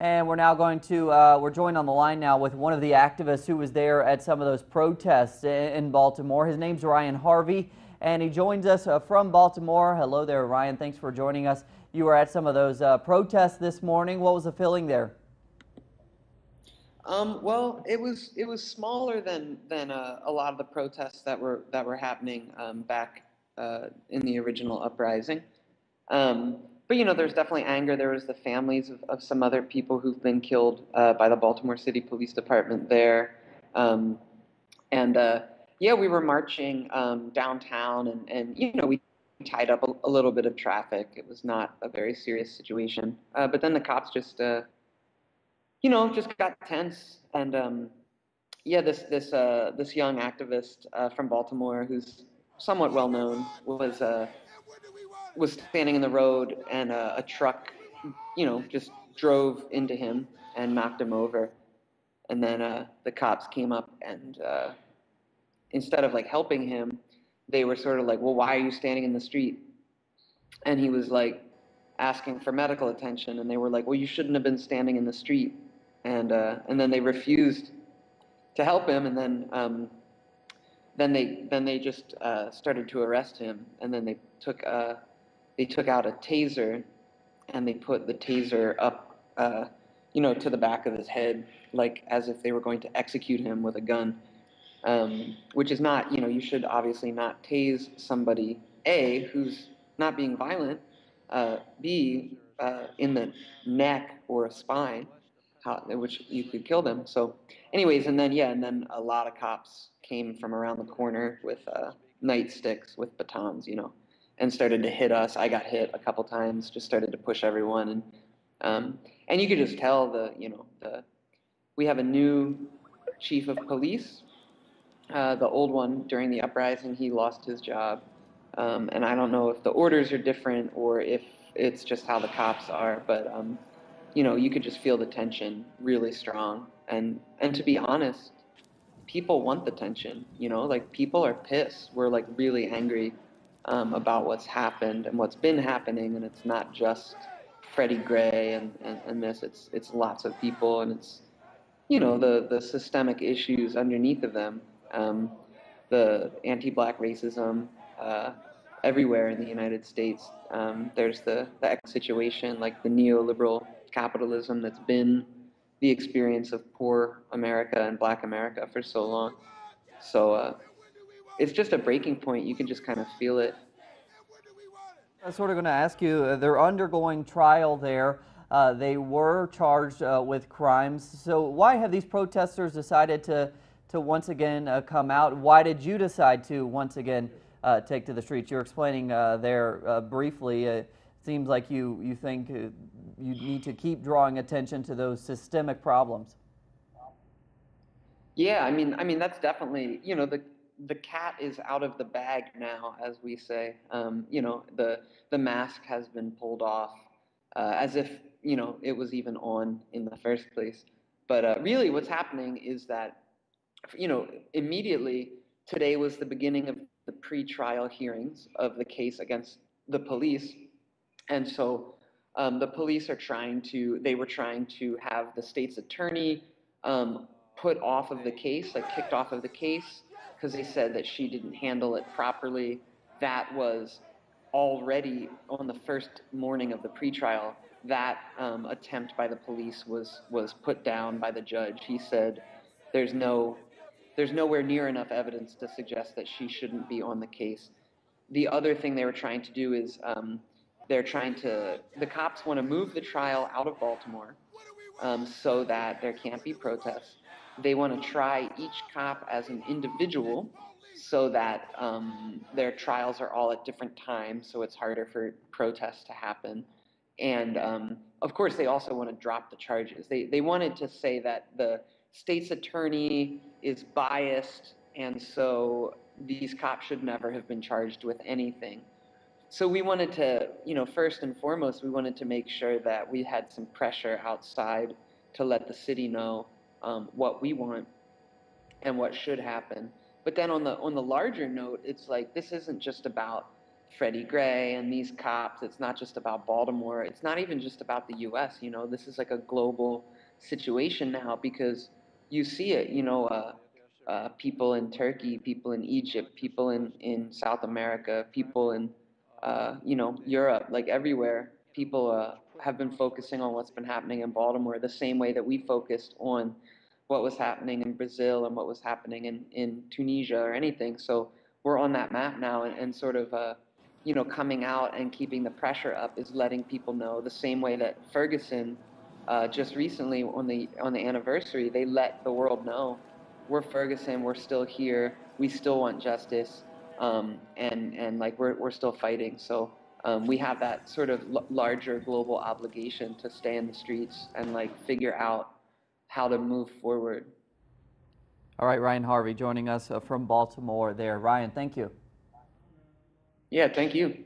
And we're now going to, we're joined on the line now with one of the activists who was there at some of those protests in Baltimore. His name's Ryan Harvey, and he joins us from Baltimore. Hello there, Ryan. Thanks for joining us. You were at some of those protests this morning. What was the feeling there? Well, it was smaller than a lot of the protests that were happening back in the original uprising. But there's definitely anger. There was the families of some other people who've been killed by the Baltimore City Police Department there. Um, and yeah, we were marching downtown, and we tied up a little bit of traffic. It was not a very serious situation. But then the cops just got tense. And yeah, this young activist from Baltimore, who's somewhat well known, was standing in the road, and a truck, just drove into him and knocked him over. And then the cops came up, and instead of like helping him, they were sort of like, "Well, why are you standing in the street?" And he was like asking for medical attention, and they were like, "Well, you shouldn't have been standing in the street." And then they refused to help him, and then they just started to arrest him, and then they took out a taser, and they put the taser up, to the back of his head, like as if they were going to execute him with a gun, which is not, you should obviously not tase somebody, A, who's not being violent, B, in the neck or spine, which you could kill them. So, anyways, and then a lot of cops came from around the corner with nightsticks, with batons, and started to hit us. I got hit a couple times, just started to push everyone, and you could just tell we have a new chief of police. The old one, during the uprising, he lost his job. And I don't know if the orders are different or if it's just how the cops are, but you could just feel the tension really strong. And to be honest, people want the tension. Like, people are pissed. We're like really angry about what's happened and what's been happening, and it's not just Freddie Gray and this. It's lots of people, and it's the systemic issues underneath of them, um, the anti-black racism uh, everywhere in the United States. There's the situation, like the neoliberal capitalism that's been the experience of poor America and Black America for so long. So it's just a breaking point. You can just kind of feel it. I was sort of going to ask you, they're undergoing trial there. They were charged with crimes. So why have these protesters decided to once again come out? Why did you decide to once again take to the streets? You're explaining there briefly. It seems like you think you need to keep drawing attention to those systemic problems. Yeah, I mean that's definitely, the cat is out of the bag now, as we say. The mask has been pulled off, as if it was even on in the first place. But really, what's happening is that, immediately today was the beginning of the pre-trial hearings of the case against the police, and so the police they were trying to have the state's attorney put off of the case, like kicked off of the case, because they said that she didn't handle it properly. That was already on the first morning of the pretrial. That attempt by the police was put down by the judge. He said there's no there's nowhere near enough evidence to suggest that she shouldn't be on the case. The other thing they were trying to do is the cops want to move the trial out of Baltimore, so that there can't be protests. They want to try each cop as an individual, so that their trials are all at different times, so it's harder for protests to happen. And of course, they also want to drop the charges. They wanted to say that the state's attorney is biased, and so these cops should never have been charged with anything. So we wanted to, first and foremost, we wanted to make sure that we had some pressure outside to let the city know what we want and what should happen. But then on the larger note, it's like, this isn't just about Freddie Gray and these cops. It's not just about Baltimore. It's not even just about the U.S. You know, this is like a global situation now because you see it. People in Turkey, people in Egypt, people in South America, people in Europe, like everywhere. People have been focusing on what's been happening in Baltimore the same way that we focused on what was happening in Brazil and what was happening in Tunisia or anything. So we're on that map now, and sort of coming out and keeping the pressure up is letting people know the same way that Ferguson just recently on the anniversary, they let the world know we're Ferguson, we're still here, we still want justice, and like we're still fighting. So we have that sort of larger global obligation to stay in the streets and like figure out how to move forward. All right, Ryan Harvey joining us from Baltimore there. Ryan, thank you. Yeah, thank you.